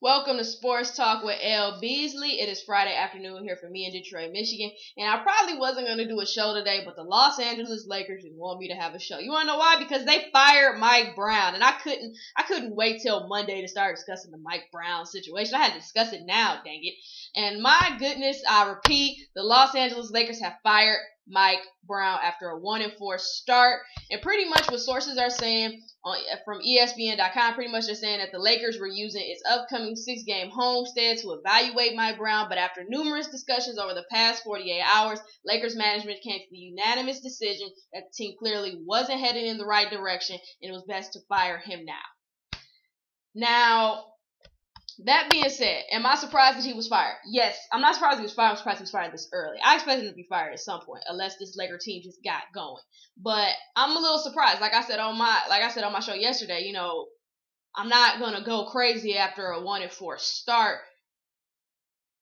Welcome to Sports Talk with L-Beasley. It is Friday afternoon here for me in Detroit, Michigan. And I probably wasn't going to do a show today, but the Los Angeles Lakers didn't want me to have a show. You want to know why? Because they fired Mike Brown. And I couldn't wait till Monday to start discussing the Mike Brown situation. I had to discuss it now, dang it. And my goodness, I repeat, the Los Angeles Lakers have fired Mike Brown after a 1-4 start. And pretty much what sources are saying from ESPN.com, pretty much they're saying that the Lakers were using its upcoming 6-game homestand to evaluate Mike Brown. But after numerous discussions over the past 48 hours, Lakers management came to the unanimous decision that the team clearly wasn't heading in the right direction and it was best to fire him now. Now, that being said, am I surprised that he was fired? Yes, I'm not surprised he was fired. I'm surprised he was fired this early. I expected him to be fired at some point, unless this Laker team just got going. But I'm a little surprised. Like I said on my show yesterday, I'm not gonna go crazy after a 1-4 start.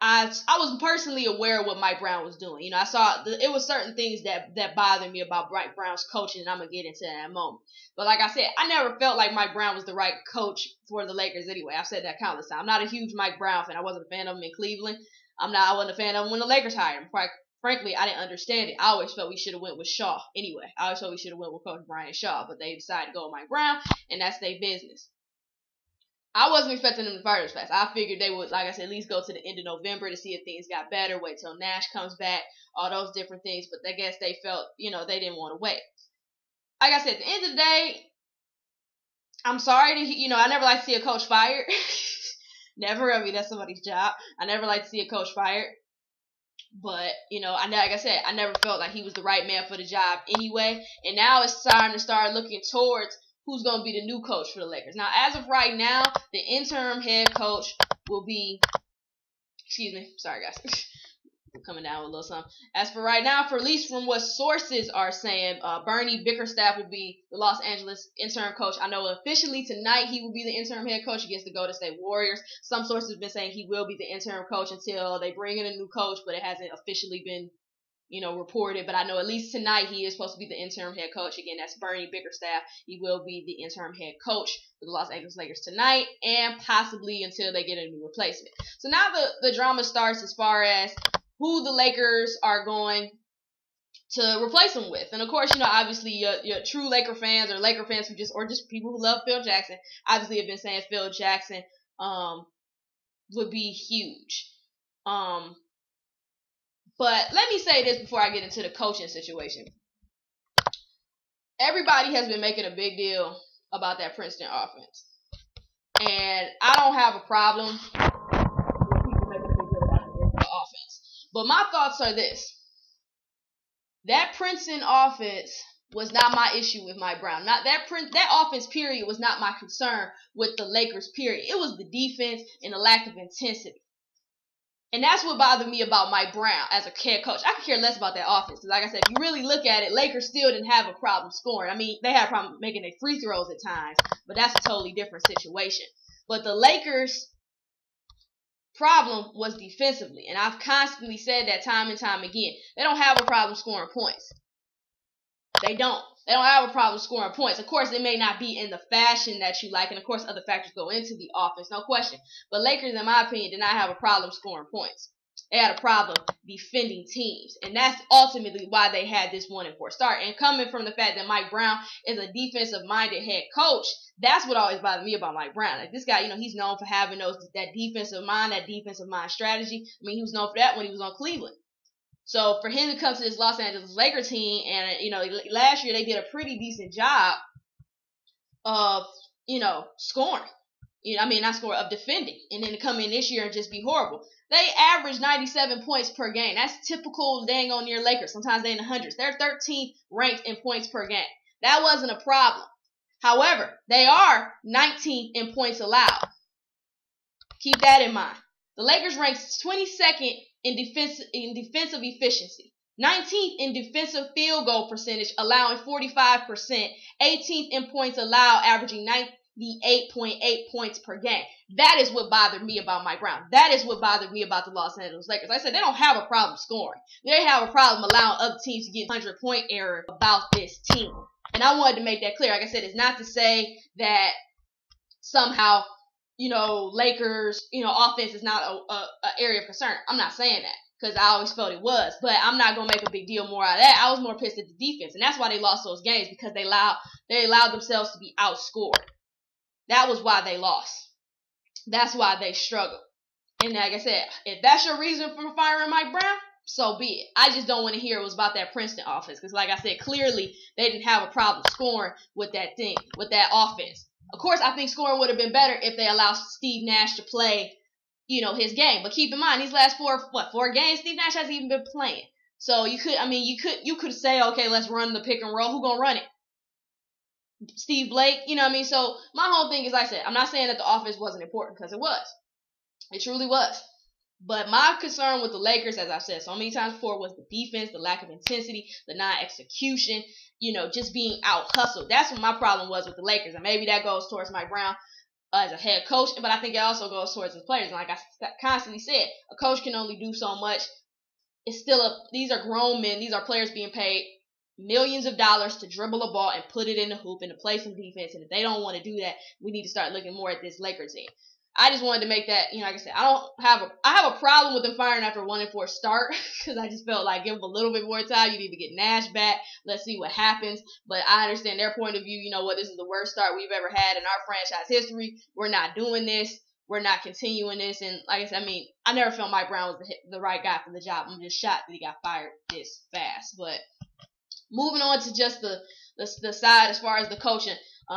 I was personally aware of what Mike Brown was doing. I saw it was certain things that bothered me about Mike Brown's coaching, and I'm gonna get into that in a moment. But like I said, I never felt like Mike Brown was the right coach for the Lakers anyway. I've said that countless times. I'm not a huge Mike Brown fan. I wasn't a fan of him in Cleveland. I wasn't a fan of him when the Lakers hired him. Frankly, I didn't understand it. I always felt we should have went with Shaw anyway. I always felt we should have went with Coach Brian Shaw, but they decided to go with Mike Brown, and that's their business. I wasn't expecting them to fire this fast. I figured they would, like I said, at least go to the end of November to see if things got better, wait till Nash comes back, all those different things. But I guess they felt, they didn't want to wait. Like I said, at the end of the day, I'm sorry to, I never like to see a coach fired. Never. I mean, that's somebody's job. I never like to see a coach fired. But, like I said, I never felt like he was the right man for the job anyway. And now it's time to start looking towards who's going to be the new coach for the Lakers. Now, as of right now, the interim head coach will be, sorry guys, I'm coming down with a little something. As for right now, at least from what sources are saying, Bernie Bickerstaff will be the Los Angeles interim coach. I know officially tonight he will be the interim head coach against the Golden State Warriors. Some sources have been saying he will be the interim coach until they bring in a new coach, but it hasn't officially been reported, but I know at least tonight he is supposed to be the interim head coach. Again, that's Bernie Bickerstaff. He will be the interim head coach for the Los Angeles Lakers tonight and possibly until they get a new replacement. So now the drama starts as far as who the Lakers are going to replace him with. And of course, obviously your true Laker fans or Laker fans who just people who love Phil Jackson, obviously have been saying Phil Jackson would be huge. But let me say this before I get into the coaching situation. Everybody has been making a big deal about that Princeton offense. And I don't have a problem with people making a big deal about the offense. But my thoughts are this. That Princeton offense was not my issue with Mike Brown. That offense, period, was not my concern with the Lakers, period. It was the defense and the lack of intensity. And that's what bothered me about Mike Brown as a head coach. I could care less about that offense. Because like I said, if you really look at it, Lakers still didn't have a problem scoring. I mean, they had a problem making their free throws at times. But that's a totally different situation. But the Lakers' problem was defensively. And I've constantly said that time and time again. They don't have a problem scoring points. They don't. They don't have a problem scoring points. Of course, it may not be in the fashion that you like, and of course, other factors go into the offense, no question. But Lakers, in my opinion, did not have a problem scoring points. They had a problem defending teams, and that's ultimately why they had this 1-4 start. And coming from the fact that Mike Brown is a defensive-minded head coach, that's what always bothered me about Mike Brown. Like this guy, he's known for having that defensive mind strategy. I mean, he was known for that when he was on Cleveland. So for him to come to this Los Angeles Lakers team, and last year they did a pretty decent job of scoring. Of defending, and then to come in this year and just be horrible. They averaged 97 points per game. That's typical dang on near Lakers. Sometimes they're in the hundreds. They're 13th ranked in points per game. That wasn't a problem. However, they are 19th in points allowed. Keep that in mind. The Lakers ranked 22nd in defensive efficiency, 19th in defensive field goal percentage, allowing 45%, 18th in points allowed, averaging 98.8 points per game. That is what bothered me about Mike Brown. That is what bothered me about the Los Angeles Lakers. Like I said, they don't have a problem scoring. They have a problem allowing other teams to get 100-point error about this team. And I wanted to make that clear. Like I said, it's not to say that somehow Lakers, offense is not a area of concern. I'm not saying that because I always felt it was, but I'm not gonna make a big deal more out of that. I was more pissed at the defense, and that's why they lost those games, because they allowed themselves to be outscored. That was why they lost. That's why they struggled. And like I said, if that's your reason for firing Mike Brown, so be it. I just don't want to hear it was about that Princeton offense, because like I said, clearly they didn't have a problem scoring with that offense. Of course, I think scoring would have been better if they allowed Steve Nash to play, his game. But keep in mind, these last four games, Steve Nash hasn't even been playing. So you could say, okay, let's run the pick and roll. Who gonna run it? Steve Blake, So my whole thing is, like I said, I'm not saying that the offense wasn't important, because it was. It truly was. But my concern with the Lakers, as I've said so many times before, was the defense, the lack of intensity, the non-execution, just being out-hustled. That's what my problem was with the Lakers. And maybe that goes towards Mike Brown as a head coach, but I think it also goes towards his players. And like I constantly said, a coach can only do so much. These are grown men. These are players being paid millions of dollars to dribble a ball and put it in the hoop and to play some defense. And if they don't want to do that, we need to start looking more at this Lakers team. I just wanted to make that, like I said, I have a problem with them firing after a 1-4 start, because I just felt like give them a little bit more time. You need to get Nash back. Let's see what happens. But I understand their point of view. This is the worst start we've ever had in our franchise history. We're not doing this. We're not continuing this. And like I said, I never felt Mike Brown was the right guy for the job. I'm just shocked that he got fired this fast. But moving on to just the side as far as the coaching.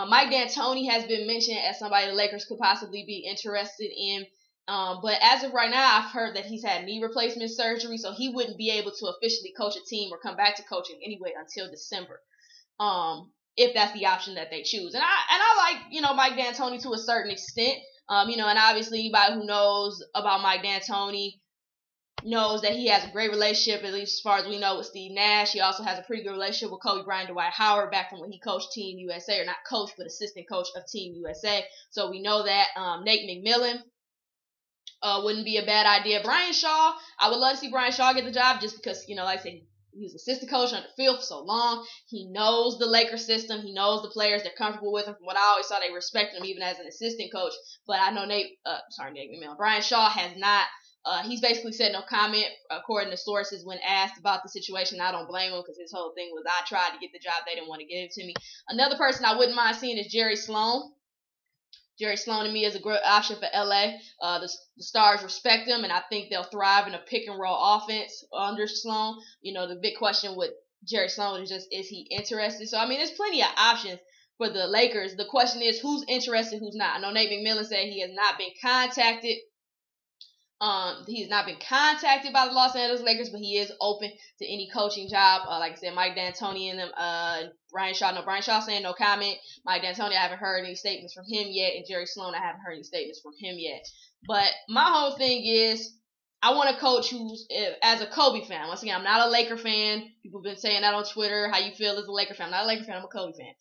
Mike D'Antoni has been mentioned as somebody the Lakers could possibly be interested in. But as of right now, I've heard that he's had knee replacement surgery, so he wouldn't be able to officially coach a team or come back to coaching anyway until December. If that's the option that they choose. And I like, Mike D'Antoni to a certain extent. And obviously anybody who knows about Mike D'Antoni knows that he has a great relationship, at least as far as we know, with Steve Nash. He also has a pretty good relationship with Kobe Bryant, Dwight Howard, back from when he coached Team USA, or not coach, but assistant coach of Team USA. So we know that. Nate McMillan wouldn't be a bad idea. Brian Shaw, I would love to see Brian Shaw get the job, just because, like I said, he was assistant coach under Phil for so long. He knows the Lakers system. He knows the players. They're comfortable with him. From what I always saw, they respect him even as an assistant coach. But I know Nate McMillan. Brian Shaw has not. He's basically said no comment, according to sources, when asked about the situation. I don't blame him, because his whole thing was, I tried to get the job, they didn't want to give it to me. Another person I wouldn't mind seeing is Jerry Sloan. Jerry Sloan to me is a great option for LA. The Stars respect him, and I think they'll thrive in a pick and roll offense under Sloan. The big question with Jerry Sloan is just, is he interested? So there's plenty of options for the Lakers. The question is, who's interested, who's not. I know Nate McMillan said he has not been contacted. He's not been contacted by the Los Angeles Lakers, but he is open to any coaching job. Like I said, Mike D'Antoni and them, Brian Shaw saying no comment. Mike D'Antoni, I haven't heard any statements from him yet, and Jerry Sloan, I haven't heard any statements from him yet. But my whole thing is, I want a coach who's, as a Kobe fan. Once again, I'm not a Laker fan. People have been saying that on Twitter, how you feel as a Laker fan. I'm not a Laker fan, I'm a Kobe fan.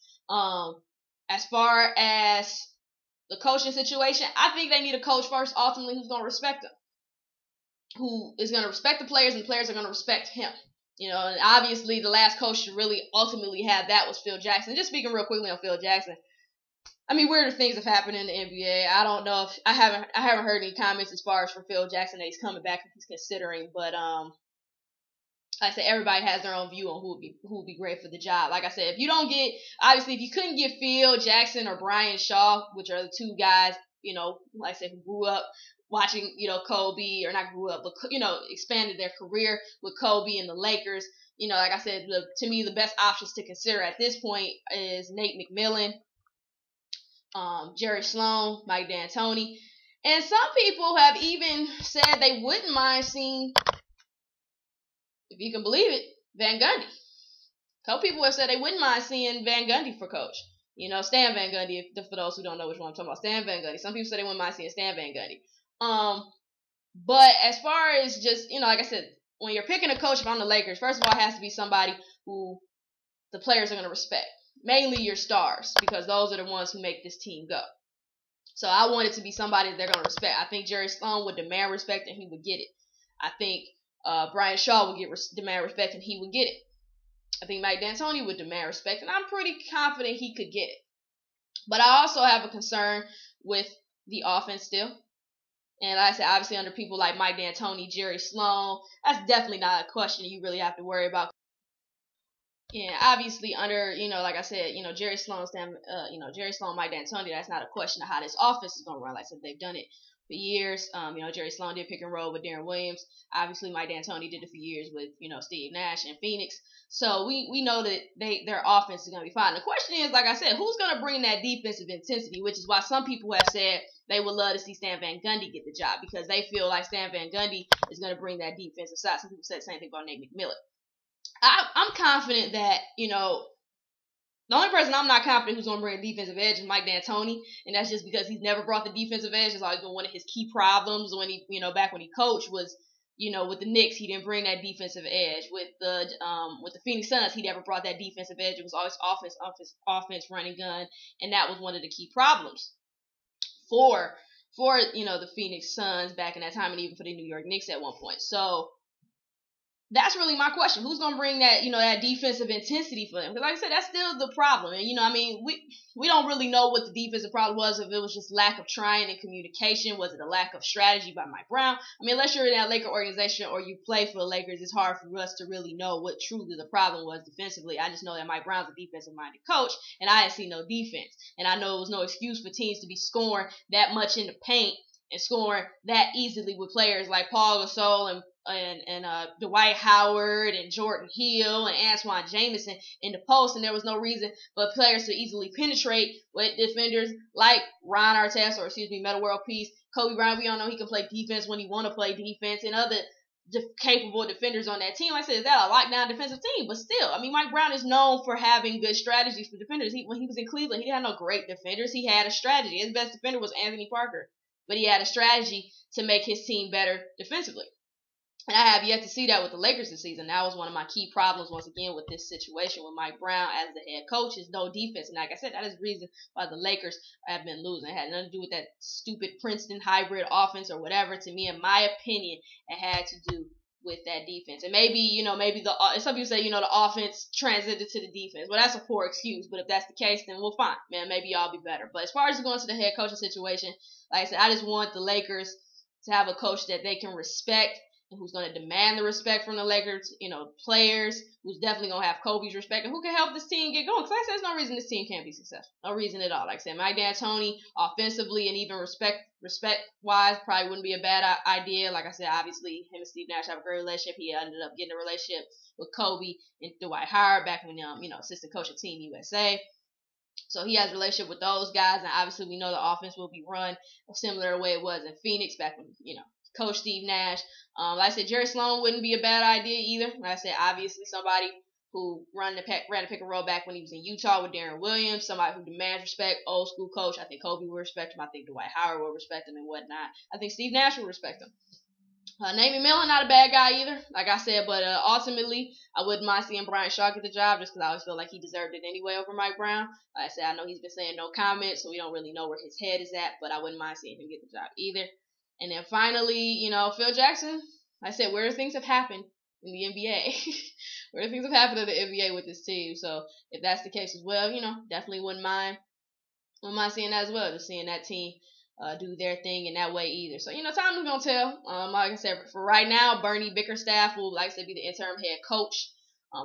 As far as the coaching situation, I think they need a coach first, ultimately, who's going to respect them. Who is going to respect the players, and the players are going to respect him. And obviously the last coach to really ultimately have that was Phil Jackson. Just speaking real quickly on Phil Jackson, weirder things have happened in the NBA. I don't know if I haven't heard any comments as far as for Phil Jackson that he's coming back, if he's considering. But like I said, everybody has their own view on who would be great for the job. Like I said, if you couldn't get Phil Jackson or Brian Shaw, which are the two guys, like I said, who grew up watching, Kobe, or not grew up, but, expanded their career with Kobe and the Lakers. Like I said, to me, the best options to consider at this point is Nate McMillan, Jerry Sloan, Mike D'Antoni. And some people have even said they wouldn't mind seeing, if you can believe it, Van Gundy. A couple people have said they wouldn't mind seeing Van Gundy for coach. Stan Van Gundy, for those who don't know which one I'm talking about, Stan Van Gundy. Some people said they wouldn't mind seeing Stan Van Gundy. But as far as just, like I said, when you're picking a coach from the Lakers, first of all, it has to be somebody who the players are going to respect. Mainly your stars, because those are the ones who make this team go. So I want it to be somebody that they're going to respect. I think Jerry Sloan would demand respect, and he would get it. I think Brian Shaw would demand respect, and he would get it. I think Mike D'Antoni would demand respect, and I'm pretty confident he could get it. But I also have a concern with the offense still. And like I said, obviously under people like Mike D'Antoni, Jerry Sloan, that's definitely not a question you really have to worry about. Yeah, obviously under, like I said, Jerry Sloan, Jerry Sloan, Mike D'Antoni, that's not a question of how this offense is going to run. Like I said, they've done it for years. Jerry Sloan did pick and roll with Darren Williams. Obviously, Mike D'Antoni did it for years with, Steve Nash in Phoenix. So we know that their offense is going to be fine. The question is, like I said, who's going to bring that defensive intensity, which is why some people have said they would love to see Stan Van Gundy get the job because they feel like Stan Van Gundy is going to bring that defensive side. Some people said the same thing about Nate McMillan. I'm confident that, the only person I'm not confident who's going to bring a defensive edge is Mike D'Antoni, and that's just because he's never brought the defensive edge. It's always been one of his key problems when he, back when he coached was, with the Knicks, he didn't bring that defensive edge. With the Phoenix Suns, he never brought that defensive edge. It was always offense, running gun, and that was one of the key problems for the Phoenix Suns back in that time, and even for the New York Knicks at one point. So that's really my question. Who's going to bring that, that defensive intensity for them? Because like I said, that's still the problem. And, we don't really know what the defensive problem was, if it was just lack of trying and communication. Was it a lack of strategy by Mike Brown? Unless you're in that Laker organization or you play for the Lakers, it's hard for us to really know what truly the problem was defensively. I just know that Mike Brown's a defensive-minded coach, and I didn't see no defense. And I know it was no excuse for teams to be scoring that much in the paint and scoring that easily with players like Paul Gasol and Dwight Howard and Jordan Hill and Antoine Jamison in the post, and there was no reason for players to easily penetrate with defenders like Ron Artest or Metta World Peace, Kobe Bryant. We all know he can play defense when he want to play defense, and other capable defenders on that team. Like I said, is that a lockdown defensive team? But still, Mike Brown is known for having good strategies for defenders. When he was in Cleveland, he didn't have no great defenders. He had a strategy. His best defender was Anthony Parker, but he had a strategy to make his team better defensively. And I have yet to see that with the Lakers this season. That was one of my key problems, once again, with this situation with Mike Brown as the head coach, is no defense. And like I said, that is the reason why the Lakers have been losing. It had nothing to do with that stupid Princeton hybrid offense or whatever. To me, in my opinion, it had to do with that defense. And maybe, some people say, the offense transited to the defense. Well, that's a poor excuse. But if that's the case, then we'll fine. Man, maybe y'all be better. But as far as going to the head coaching situation, like I said, I just want the Lakers to have a coach that they can respect, who's going to demand the respect from the Lakers, players, who's definitely going to have Kobe's respect, and who can help this team get going. Because like I said, there's no reason this team can't be successful. No reason at all. Like I said, Mike D'Antoni, offensively and even respect-wise, probably wouldn't be a bad idea. Like I said, obviously, him and Steve Nash have a great relationship. He ended up getting a relationship with Kobe and Dwight Howard back when, assistant coach of Team USA. So he has a relationship with those guys, and obviously we know the offense will be run a similar way it was in Phoenix back when, Coach Steve Nash. Like I said, Jerry Sloan wouldn't be a bad idea either. Like I said, obviously somebody who ran the pick and roll back when he was in Utah with Darren Williams, somebody who demands respect, old school coach. I think Kobe will respect him. I think Dwight Howard will respect him and whatnot. I think Steve Nash will respect him. Nate McMillan, not a bad guy either, like I said, but ultimately, I wouldn't mind seeing Brian Shaw get the job just because I always feel like he deserved it anyway over Mike Brown. Like I said, I know he's been saying no comment, so we don't really know where his head is at, but I wouldn't mind seeing him get the job either. And then finally, Phil Jackson, like I said, where things have happened in the NBA, where things have happened in the NBA with this team. So if that's the case as well, definitely wouldn't mind seeing that as well, just seeing that team do their thing in that way either. So, time is going to tell. Like I said, for right now, Bernie Bickerstaff will, like I said, be the interim head coach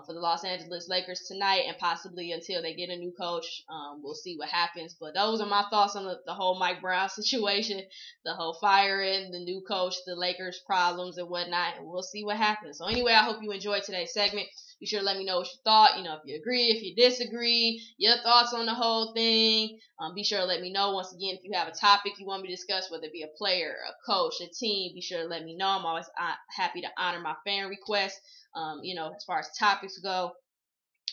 for the Los Angeles Lakers tonight, and possibly until they get a new coach. We'll see what happens. But those are my thoughts on the whole Mike Brown situation, the whole firing, the new coach, the Lakers problems and whatnot, and we'll see what happens. So anyway, I hope you enjoyed today's segment. Be sure to let me know what you thought, if you agree, if you disagree, your thoughts on the whole thing. Be sure to let me know. Once again, if you have a topic you want me to discuss, whether it be a player, a coach, a team, be sure to let me know. I'm always happy to honor my fan requests, as far as topics go.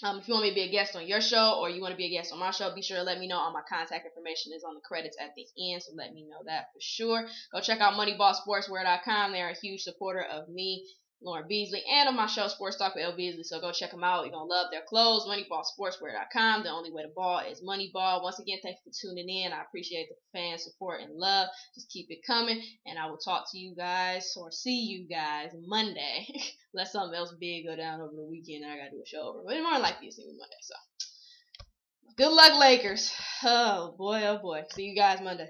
If you want me to be a guest on your show or you want to be a guest on my show, be sure to let me know. All my contact information is on the credits at the end, so let me know that for sure. Go check out MoneyballSportswear.com. They're a huge supporter of me, Lauren Beasley, and on my show, Sports Talk with L-Beasley. So go check them out. You're going to love their clothes. MoneyballSportswear.com. The only way to ball is Moneyball. Once again, thank you for tuning in. I appreciate the fan support and love. Just keep it coming. And I will talk to you guys or see you guys Monday. Unless something else big go down over the weekend and I got to do a show over. But it's more likely to see me Monday. So good luck, Lakers. Oh, boy. See you guys Monday.